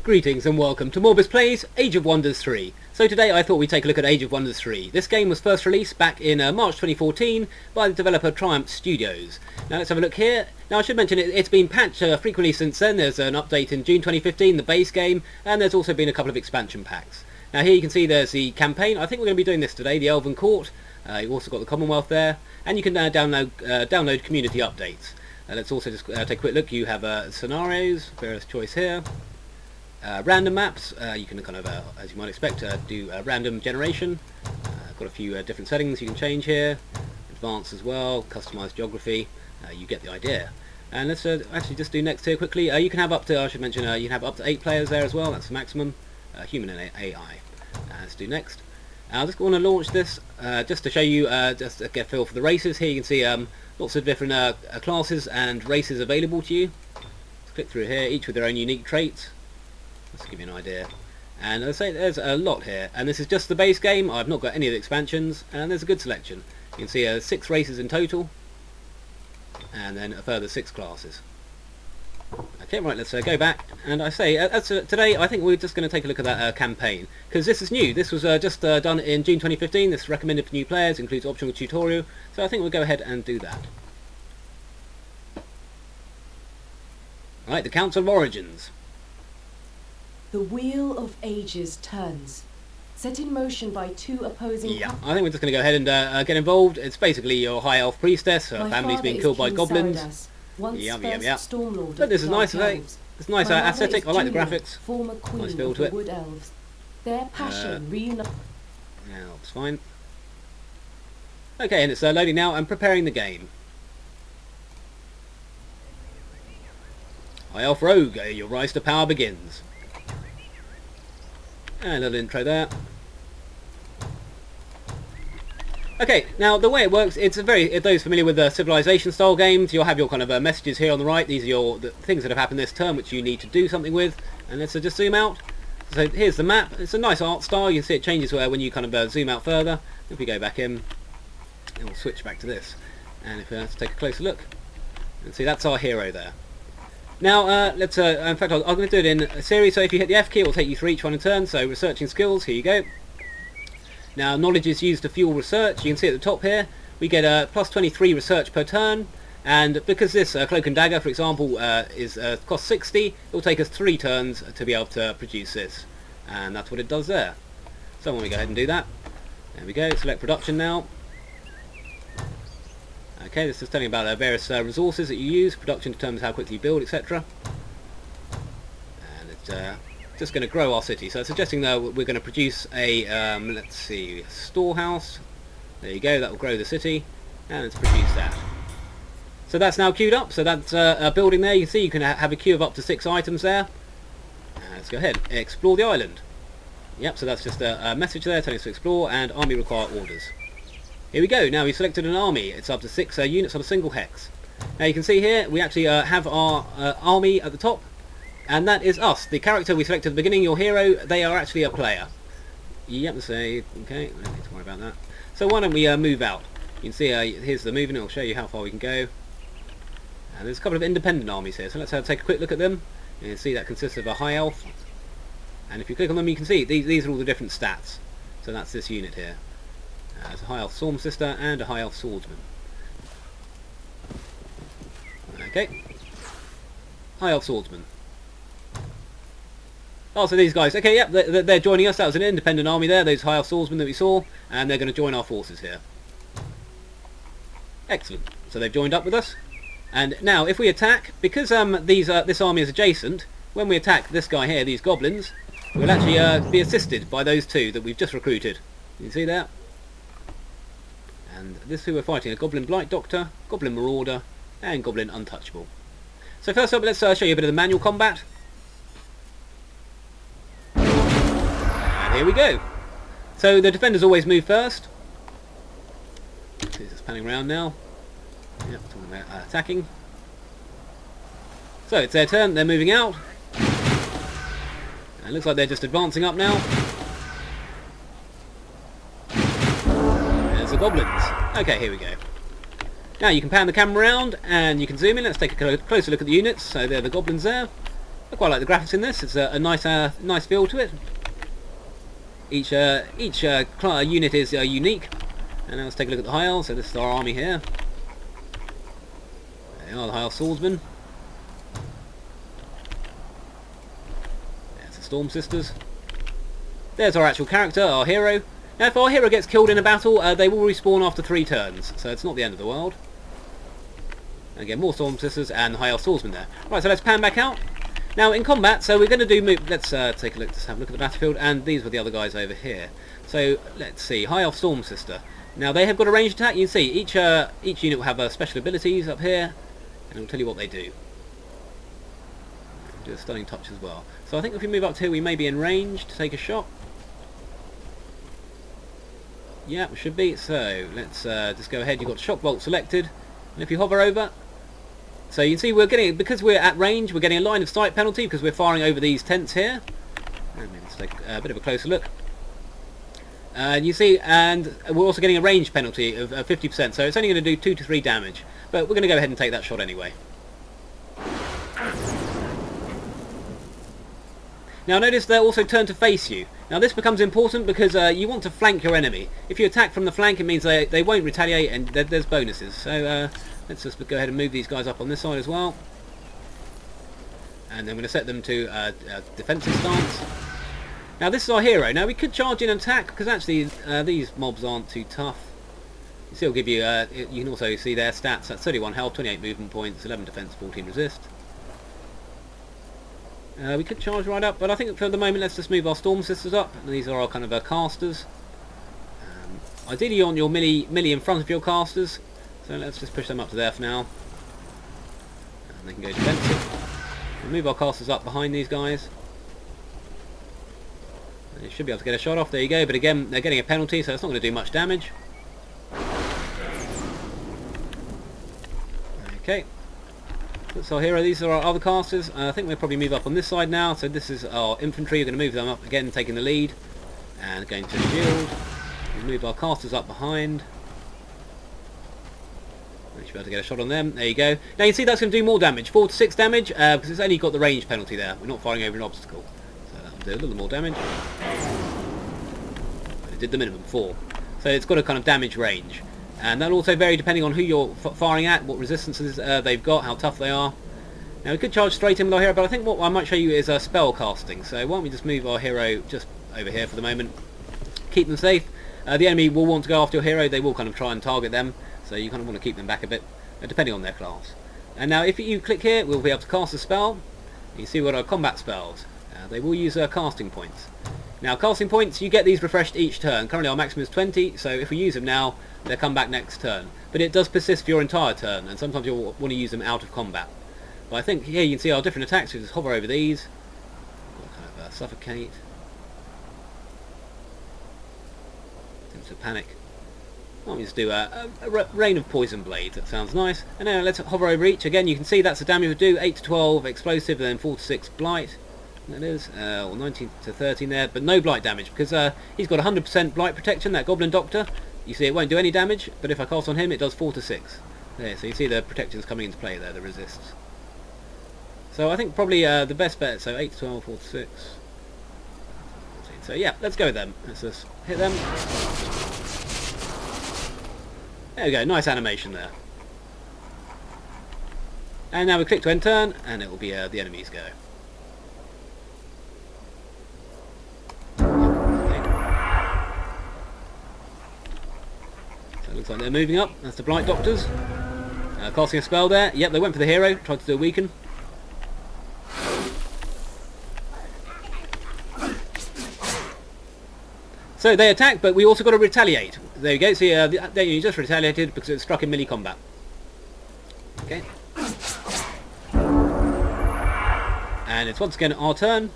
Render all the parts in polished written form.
Greetings and welcome to Morbis Plays Age of Wonders 3. So today I thought we'd take a look at Age of Wonders 3. This game was first released back in March 2014 by the developer Triumph Studios. Now let's have a look here. Now I should mention it's been patched frequently since then. There's an update in June 2015, the base game, and there's also been a couple of expansion packs. Now here you can see there's the campaign. I think we're going to be doing this today, the Elven Court. You've also got the Commonwealth there, and you can download community updates. Let's also just take a quick look. You have scenarios, various choice here. Random maps, you can kind of, as you might expect, do random generation. Got a few different settings you can change here. Advanced as well, customized geography, you get the idea. And let's actually just do next here quickly. You can have up to, I should mention, you can have up to 8 players there as well, that's the maximum. Human and AI. Let's do next. I just want to launch this just to show you, just to get a feel for the races. Here you can see lots of different classes and races available to you. Let's click through here, each with their own unique traits. Just to give you an idea. And as I say, there's a lot here. And this is just the base game. I've not got any of the expansions. And there's a good selection. You can see 6 races in total. And then a further 6 classes. Okay, right, let's go back. And I say, today I think we're just going to take a look at that campaign. Because this is new. This was just done in June 2015. This is recommended for new players. Includes optional tutorial. So I think we'll go ahead and do that. Alright, the Council of Origins. The Wheel of Ages turns, set in motion by 2 opposing... Yeah, I think we're just going to go ahead and get involved. It's basically your high elf priestess. Her family's being killed by goblins. Yeah. But this is nice, it's nice aesthetic. I like the graphics. Former queen nice feel of to the it. Wood Elves. Their passion reunites... Yeah, that's fine. Okay, and it's loading now and preparing the game. High elf rogue, your rise to power begins. And a little intro there. Okay, now the way it works, it's those familiar with the Civilization style games, you'll have your kind of messages here on the right. These are the things that have happened this term which you need to do something with. And let's just zoom out. So here's the map. It's a nice art style. You can see it changes when you kind of zoom out further. If we go back in, and we'll switch back to this. And if we have to take a closer look, and see that's our hero there. Now, let's, in fact, I'm going to do it in a series, so if you hit the F key, it will take you through each one in turn. So, researching skills, here you go. Now, knowledge is used to fuel research. You can see at the top here, we get plus 23 research per turn. And because this Cloak and Dagger, for example, costs 60, it will take us 3 turns to be able to produce this. And that's what it does there. So, when we go ahead and do that, there we go, select production now. Okay, this is telling you about various resources that you use. Production determines how quickly you build, etc. And it's just going to grow our city. So it's suggesting that we're going to produce a, let's see, storehouse. There you go, that will grow the city. And let's produce that. So that's now queued up. So that's a building there. You can see you can have a queue of up to 6 items there. And let's go ahead, explore the island. Yep, so that's just a message there telling us to explore, and army require orders. Here we go, now we've selected an army. It's up to 6 units on a single hex. Now you can see here, we actually have our army at the top, and that is us. The character we selected at the beginning, your hero, they are actually a player. Yep, okay, don't need to worry about that. So why don't we move out? You can see here's the moving, it'll show you how far we can go. And there's a couple of independent armies here, so let's take a quick look at them. You can see that consists of a high elf. And if you click on them, you can see these are all the different stats. So that's this unit here. There's a high elf storm sister and a high elf swordsman. Okay. High elf swordsman. Oh, so these guys. Okay, yep, they're joining us. That was an independent army there, those high elf swordsmen that we saw, and they're going to join our forces here. Excellent. So they've joined up with us. And now, if we attack, because this army is adjacent, when we attack this guy here, these goblins, we'll actually be assisted by those 2 that we've just recruited. You see that? And this who we're fighting, a Goblin Blight Doctor, Goblin Marauder, and Goblin Untouchable. So first up, let's show you a bit of the manual combat. And here we go. So the defenders always move first. Just panning around now. Yep, talking about attacking. So it's their turn, they're moving out. And it looks like they're just advancing up now. The goblins. Okay, here we go. Now you can pan the camera around and you can zoom in. Let's take a closer look at the units. So there are the goblins there. I quite like the graphics in this. It's a nice feel to it. Each unit is unique. And now let's take a look at the High Elves. So this is our army here. There they are, the High Elf swordsmen. There's the Storm Sisters. There's our actual character, our hero. Now if our hero gets killed in a battle, they will respawn after 3 turns, so it's not the end of the world. And again, more Storm Sisters and the High Elf Swordsman there. Right, so let's pan back out. Now in combat, so we're going to do let's take a look. Let's have a look at the battlefield, and these were the other guys over here. So let's see, High Elf Storm Sister. Now they have got a ranged attack. You can see each unit will have special abilities up here, and it'll tell you what they do. Do a stunning touch as well. So I think if we move up to here, we may be in range to take a shot. Yeah, we should be. So let's just go ahead. You've got Shock Bolt selected, and if you hover over, so you can see we're getting, because we're at range, we're getting a line of sight penalty because we're firing over these tents here. And let's take a bit of a closer look. You see, and we're also getting a range penalty of 50%, so it's only going to do 2 to 3 damage. But we're going to go ahead and take that shot anyway. Now notice they'll also turn to face you. Now this becomes important because you want to flank your enemy. If you attack from the flank, it means they won't retaliate, and there's bonuses. So let's just go ahead and move these guys up on this side as well. And then we're going to set them to defensive stance. Now this is our hero. Now we could charge in and attack, because actually these mobs aren't too tough. You see, it'll give you, you can also see their stats. That's 31 health, 28 movement points, 11 defense, 14 resist. We could charge right up, but I think for the moment let's just move our Storm Sisters up. And these are our kind of casters. Ideally you want your melee in front of your casters, so let's just push them up to there for now. And they can go defensive. We'll move our casters up behind these guys. They should be able to get a shot off, there you go, but again they're getting a penalty, so it's not going to do much damage. Okay. That's our hero. These are our other casters. I think we'll probably move up on this side now. So this is our infantry. We're going to move them up again, taking the lead. And going to shield. We'll move our casters up behind. We should be able to get a shot on them. There you go. Now you can see that's going to do more damage. 4 to 6 damage, because it's only got the range penalty there. We're not firing over an obstacle. So that'll do a little more damage. But it did the minimum, 4. So it's got a kind of damage range. And that'll also vary depending on who you're firing at, what resistances they've got, how tough they are. Now we could charge straight in with our hero, but I think what I might show you is spell casting. So why don't we just move our hero just over here for the moment. Keep them safe. The enemy will want to go after your hero. They will kind of try and target them. So you kind of want to keep them back a bit, depending on their class. And now if you click here, we'll be able to cast a spell. You see what our combat spells. They will use casting points. Now casting points, you get these refreshed each turn. Currently our maximum is 20, so if we use them now, they'll come back next turn. But it does persist for your entire turn, and sometimes you'll want to use them out of combat. But I think here you can see our different attacks. We just hover over these. Kind of suffocate. Seems to panic. Why don't we just do a rain of poison blades? That sounds nice. And now let's hover over each. Again, you can see that's the damage we do. 8 to 12 explosive, and then 4 to 6 blight. That is, or 19 to 13 there, but no blight damage, because he's got 100% blight protection, that Goblin Doctor. You see it won't do any damage, but if I cast on him it does 4 to 6. There, so you see the protections coming into play there, the resists. So I think probably the best bet, so 8 to 12, 4 to 6. So yeah, let's go with them. Let's just hit them. There we go, nice animation there. And now we click to end turn, and it will be the enemy's go. Looks like they're moving up. That's the Blight Doctors. Casting a spell there. Yep, they went for the hero. Tried to do a weaken. So they attack, but we also got to retaliate. There you go. See, you just retaliated because it struck in melee combat. Okay. And it's once again our turn.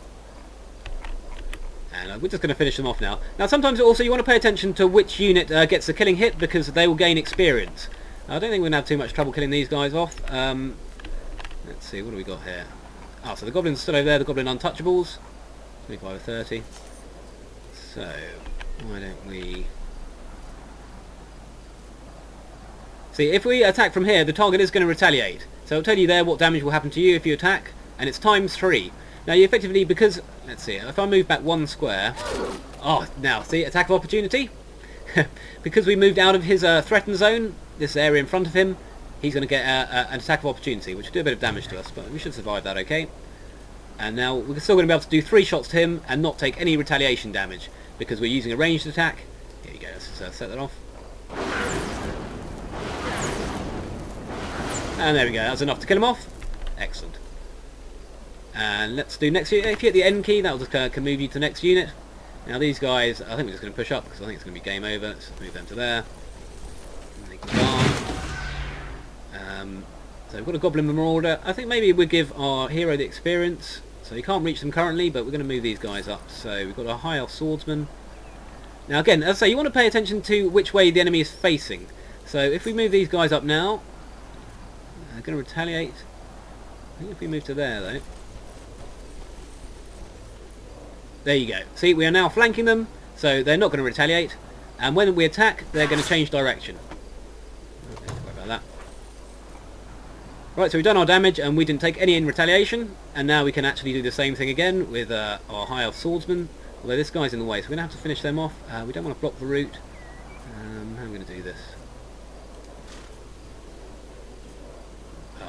And we're just going to finish them off now. Now sometimes also you want to pay attention to which unit gets the killing hit, because they will gain experience. I don't think we're going to have too much trouble killing these guys off. Let's see, what do we got here? Ah, so the Goblin's still over there, the Goblin Untouchables. 25 or 30. So, why don't we... See, if we attack from here, the target is going to retaliate. So it'll tell you there what damage will happen to you if you attack, and it's ×3. Now you effectively, because, let's see, if I move back 1 square, oh, now, see, attack of opportunity? Because we moved out of his threatened zone, this area in front of him, he's going to get an attack of opportunity, which will do a bit of damage to us, but we should survive that okay. And now we're still going to be able to do 3 shots to him and not take any retaliation damage, because we're using a ranged attack. Here you go, let's set that off. And there we go, that's enough to kill him off. Excellent. And let's do next unit. If you hit the N key, that'll just can move you to the next unit. Now these guys, I think we're just going to push up because I think it's going to be game over. Let's move them to there. And they can guard. So we've got a Goblin Marauder. I think maybe we'll give our hero the experience. So you can't reach them currently, but we're going to move these guys up. So we've got a High Elf Swordsman. Now again, as I say, you want to pay attention to which way the enemy is facing. So if we move these guys up now, they're going to retaliate. I think if we move to there though. There you go. See, we are now flanking them, so they're not going to retaliate. And when we attack, they're going to change direction. Okay, sorry about that. Right, so we've done our damage, and we didn't take any in retaliation. And now we can actually do the same thing again with our High Elf Swordsman. Although this guy's in the way, so we're going to have to finish them off. We don't want to block the route. How are we going to do this?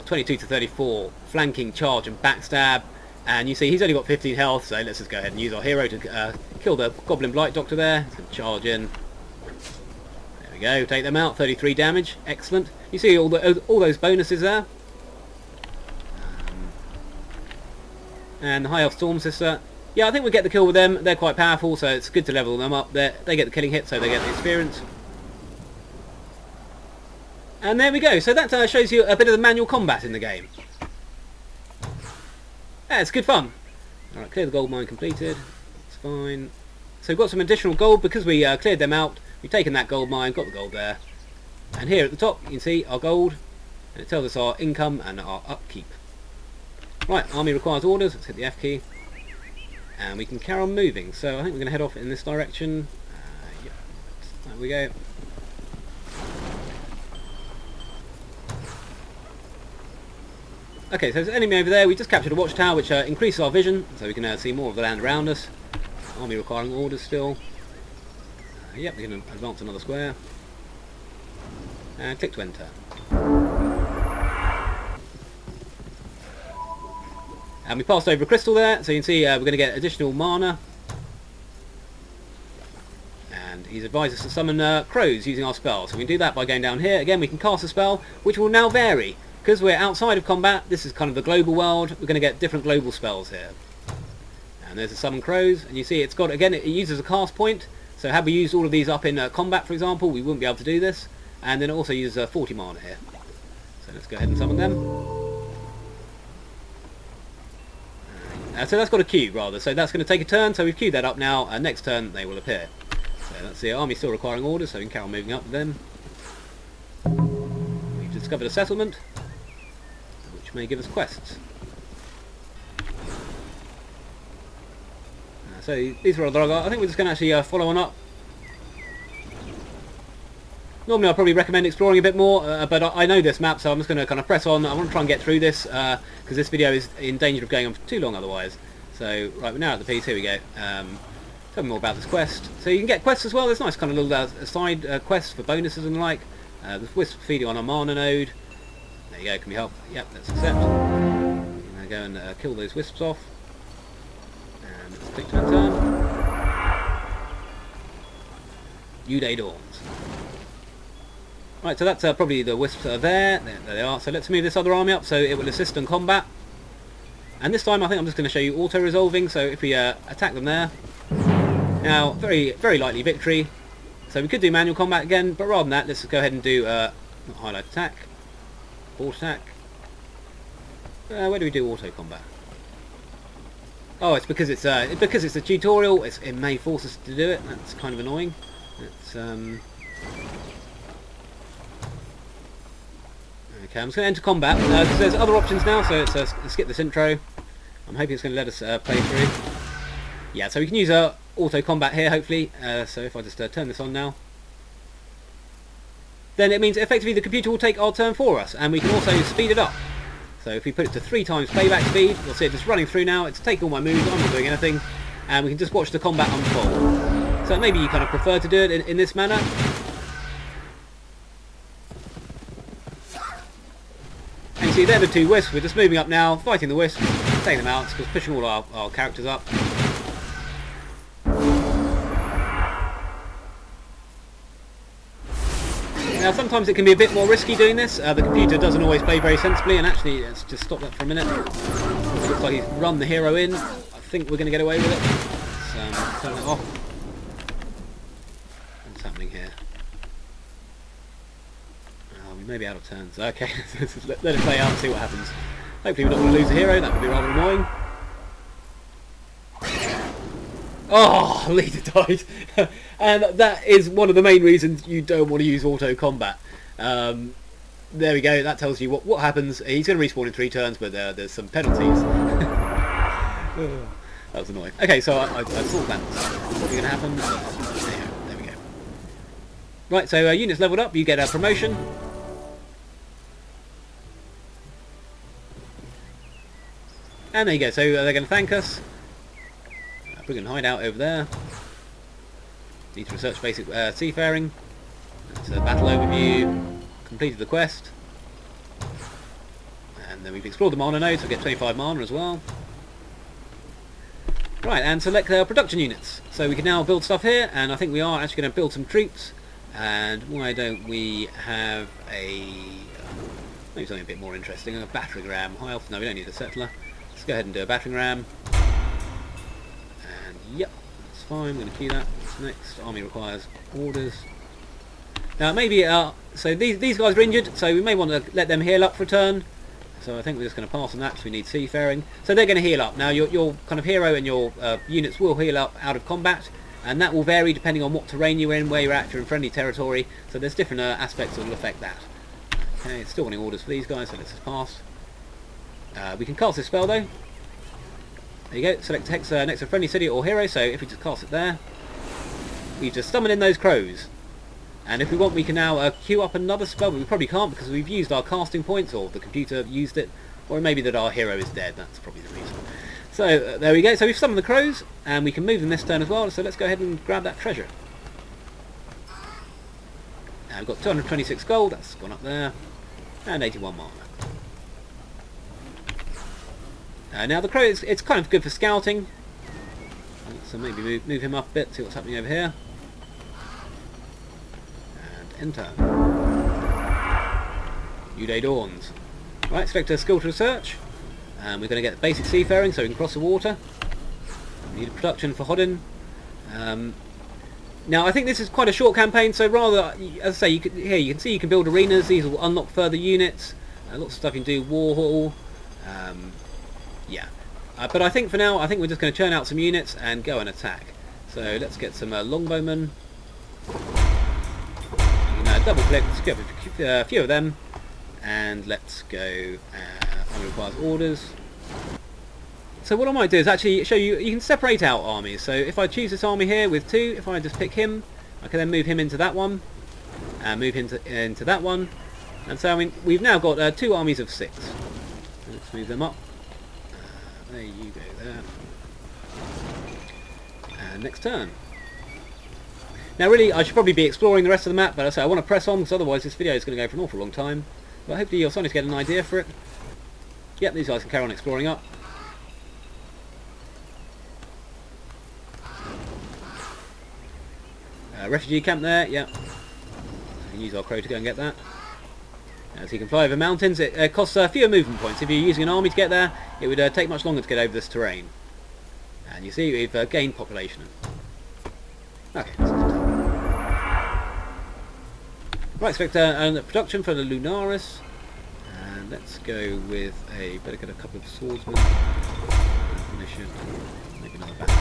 22 to 34, flanking, charge, and backstab. And you see he's only got 15 health, so let's just go ahead and use our hero to kill the Goblin Blight Doctor there. He's going to charge in. There we go, take them out, 33 damage, excellent. You see all those bonuses there. And the High Elf Storm Sister. Yeah, I think we'll get the kill with them. They're quite powerful, so it's good to level them up. They get the killing hit, so they get the experience. And there we go, so that shows you a bit of the manual combat in the game. Yeah, it's good fun. Alright, clear the gold mine completed. It's fine. So we've got some additional gold because we cleared them out. We've taken that gold mine, got the gold there. And here at the top you can see our gold. And it tells us our income and our upkeep. Right, army requires orders. Let's hit the F key. And we can carry on moving. So I think we're going to head off in this direction. Yeah, there we go. Okay, so there's an enemy over there. We just captured a watchtower, which increases our vision, so we can see more of the land around us. Army requiring orders still. Yep, we can advance another square. And click to enter. And we passed over a crystal there, so you can see we're going to get additional mana. And he's advised us to summon crows using our spell. So we can do that by going down here. Again, we can cast a spell, which will now vary. Because we're outside of combat, this is kind of the global world, we're going to get different global spells here. And there's a summon crows, and you see it's got, again, it uses a cast point, so had we used all of these up in combat, for example, we wouldn't be able to do this. And then it also uses 40 mana here. So let's go ahead and summon them. So that's got a queue, rather, so that's going to take a turn, so we've queued that up now, and next turn they will appear. So that's the army still requiring orders, so we can carry on moving up with them. We've discovered a settlement, may give us quests. So these are other. I think we're just going to actually follow on up. Normally I'd probably recommend exploring a bit more, but I know this map, so I'm just going to kind of press on. I want to try and get through this, because this video is in danger of going on for too long otherwise. So, right, we're now at the piece, here we go. Tell me more about this quest. So you can get quests as well, there's nice kind of little side quests for bonuses and the like. The Wisp feeding on a mana node. There you go, can we help? Yep, let's accept. I'm going to go and kill those wisps off. And let's click to return. New day dawns. Right, so that's probably the wisps are there. There they are. So let's move this other army up so it will assist in combat. And this time I think I'm just going to show you auto-resolving. So if we attack them there. Now, very, very likely victory. So we could do manual combat again, but rather than that, let's just go ahead and do highlight attack. Auto attack. Where do we do auto combat? Oh, it's because it's a tutorial. It may force us to do it. That's kind of annoying. It's okay. I'm just going to enter combat because there's other options now. So let's skip this intro. I'm hoping it's going to let us play through. Yeah, so we can use auto combat here. Hopefully. So if I just turn this on now. Then it means effectively the computer will take our turn for us, and we can also speed it up. So if we put it to 3 times playback speed, you'll see it just running through now. It's taking all my moves, I'm not doing anything, and we can just watch the combat unfold. So maybe you kind of prefer to do it in this manner. And you see they're the 2 wisps. We're just moving up now, fighting the wisps, taking them out, just pushing all our characters up. Now sometimes it can be a bit more risky doing this. The computer doesn't always play very sensibly, and actually, let's just stop that for a minute. It looks like he's run the hero in. I think we're going to get away with it. Let's turn that off. What's happening here? We may be out of turns. Okay, let it play out and see what happens. Hopefully we're not going to lose a hero, that would be rather annoying. Oh, leader died. And that is one of the main reasons you don't want to use auto combat. There we go, that tells you what happens. He's going to respawn in 3 turns, but there's some penalties. That was annoying. Okay, so I thought that was probably going to happen. There we go. Right, so units leveled up, you get a promotion. And there you go, so they're going to thank us. We're going to hide out over there. Need to research basic seafaring. That's a battle overview. Completed the quest. And then we've explored the mana node, so we get 25 mana as well. Right, and select production units. So we can now build stuff here, and I think we are actually going to build some troops. And why don't we have maybe something a bit more interesting, a battering ram. High elf, no, we don't need a settler. Let's go ahead and do a battering ram. And yep, that's fine, I'm going to queue that. What's next? Army requires orders. Now maybe, so these guys are injured, so we may want to let them heal up for a turn. So I think we're just going to pass on that because we need seafaring. So they're going to heal up. Now your kind of hero and your units will heal up out of combat, and that will vary depending on what terrain you're in, where you're at, if you're in friendly territory. So there's different aspects that will affect that. Okay, it's still wanting orders for these guys, so let's just pass. We can cast this spell though. There you go, select text next to a friendly city or hero, so if we just cast it there, we just summon in those crows. And if we want, we can now queue up another spell, but we probably can't because we've used our casting points, or the computer used it, or maybe that our hero is dead, that's probably the reason. So there we go, so we've summoned the crows, and we can move them this turn as well, so let's go ahead and grab that treasure. We've got 226 gold, that's gone up there, and 81 mana. Now the crow, it's kind of good for scouting, so maybe move him up a bit, see what's happening over here. Enter. New day dawns. Right, select a skill to research. And we're going to get basic seafaring so we can cross the water. We need a production for Hodin. Now I think this is quite a short campaign, so rather, as I say, here you can see you can build arenas. These will unlock further units. Lots of stuff you can do. War hall. Yeah. But I think for now, I think we're just going to churn out some units and go and attack. So let's get some longbowmen. Double click, let's get a few of them, and let's go. Army requires orders. So what I might do is actually show you, you can separate out armies. So if I choose this army here with 2, if I just pick him, I can then move him into that one, and move him into that one. And so I mean, we've now got 2 armies of 6. Let's move them up. There you go there. And next turn. Now really, I should probably be exploring the rest of the map, but I want to press on because otherwise this video is going to go for an awful long time. But hopefully you're starting to get an idea for it. Yep, these guys can carry on exploring up. Refugee camp there, yep. So we can use our crow to go and get that. So you can fly over mountains. It costs fewer movement points. If you're using an army to get there, it would take much longer to get over this terrain. And you see we've gained population. Okay. Right, select a production for the Lunaris, and let's go with better get a couple of swordsmen, ammunition, maybe another battle.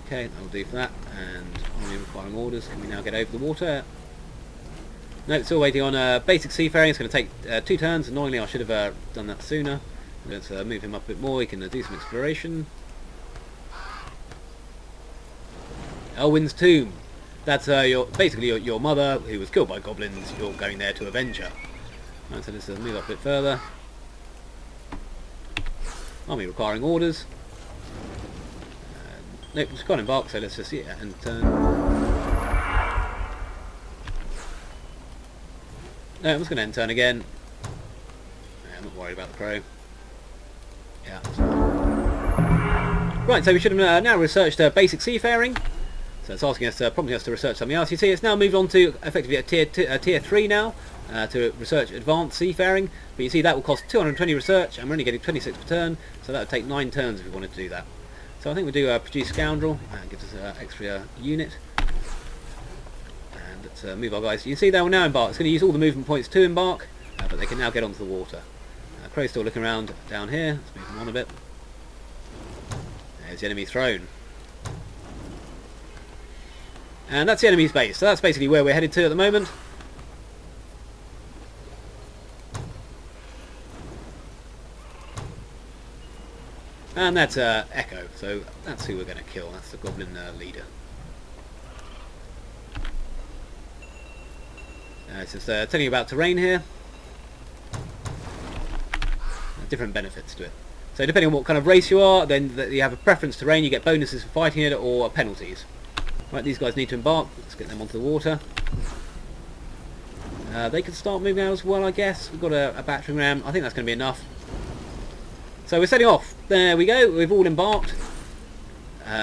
Okay, that'll do for that, and army requiring orders. Can we now get over the water? No, it's still waiting on basic seafaring. It's going to take 2 turns. Annoyingly, I should have done that sooner. Let's move him up a bit more. We can do some exploration. Elwyn's tomb. That's basically your mother, who was killed by goblins. You're going there to avenge her. Right, so let's move up a bit further. Army requiring orders. Nope, it's gone embark, so let's just see it and turn. No, I'm just going to end turn again. Yeah, I'm not worried about the crow. Yeah, that's fine. Right, so we should have now researched basic seafaring. So it's asking us, prompting us to research something else. You see, it's now moved on to effectively a tier 3 now, to research advanced seafaring. But you see, that will cost 220 research, and we're only getting 26 per turn, so that would take 9 turns if we wanted to do that. So I think we'll do produce scoundrel, and gives us an extra unit. And let's move our guys. You can see they will now embark. It's going to use all the movement points to embark, but they can now get onto the water. Crow's still looking around down here. Let's move them on a bit. There's the enemy throne. And that's the enemy's base, so that's basically where we're headed to at the moment. And that's Echo, so that's who we're going to kill. That's the goblin leader. It's just telling you about terrain here. Different benefits to it. So depending on what kind of race you are, then you have a preference terrain, you get bonuses for fighting it or penalties. Right, these guys need to embark. Let's get them onto the water. They can start moving out as well, I guess. We've got a battering ram. I think that's going to be enough. So we're setting off. There we go. We've all embarked.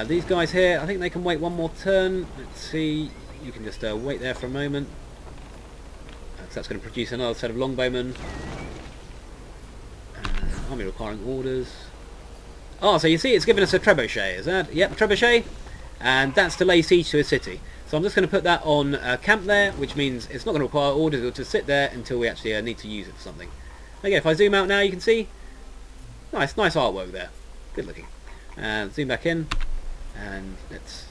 These guys here, I think they can wait one more turn. Let's see. You can just wait there for a moment. So that's going to produce another set of longbowmen. Army requiring orders. Oh, so you see it's given us a trebuchet, is that? Yep, trebuchet. And that's to lay siege to a city. So I'm just going to put that on camp there, which means it's not going to require orders. It'll just sit there until we actually need to use it for something. Okay, if I zoom out now, you can see. Nice artwork there. Good looking. And zoom back in. And let's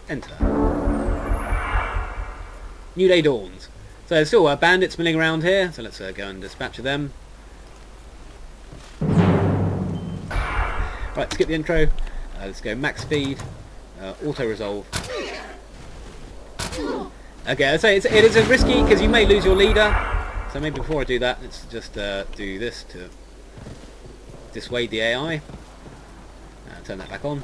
enter. New day dawns. So there's still bandits milling around here. So let's go and dispatch them. Right, skip the intro. Let's go max speed. Auto resolve. Okay, I'd say it is a risky because you may lose your leader. So maybe before I do that, let's just do this to dissuade the AI. Turn that back on.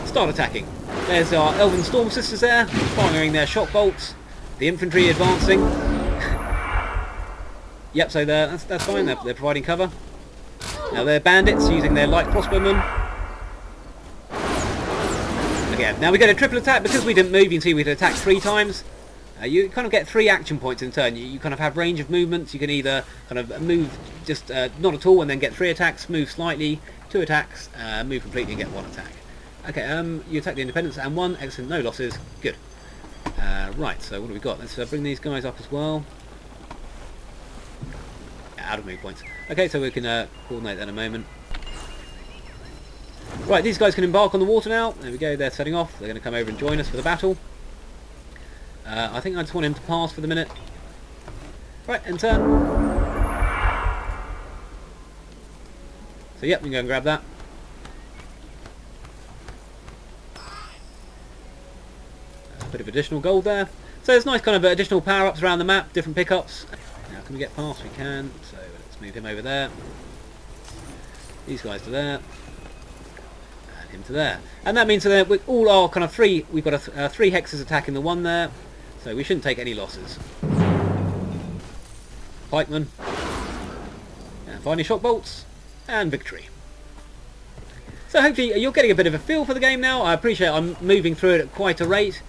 Start attacking. There's our Elven Storm Sisters there, firing their shock bolts. The infantry advancing. Yep, so that's fine. They're providing cover. Now they're bandits using their light crossbowmen. Again, now we get a triple attack because we didn't move. You can see we can attack 3 times. You kind of get 3 action points in a turn. You kind of have range of movements. You can either kind of move just not at all and then get 3 attacks, move slightly, 2 attacks, move completely and get 1 attack. Okay, you attack the independents and 1, excellent, no losses, good. Right, so what do we got? Let's bring these guys up as well. Out of move points. Okay, so we can coordinate that in a moment. Right, these guys can embark on the water now. There we go, they're setting off. They're going to come over and join us for the battle. I think I just want him to pass for the minute. Right, and turn. So yep, we can go and grab that. A bit of additional gold there. So there's nice kind of additional power-ups around the map, different pickups. Now can we get past? We can. So let's move him over there. These guys to there. And him to there. And that means that we all are kind of 3. We've got a 3 hexes attacking the 1 there. So we shouldn't take any losses. Pikemen. And finally shock bolts. And victory. So hopefully you're getting a bit of a feel for the game now. I appreciate I'm moving through it at quite a rate.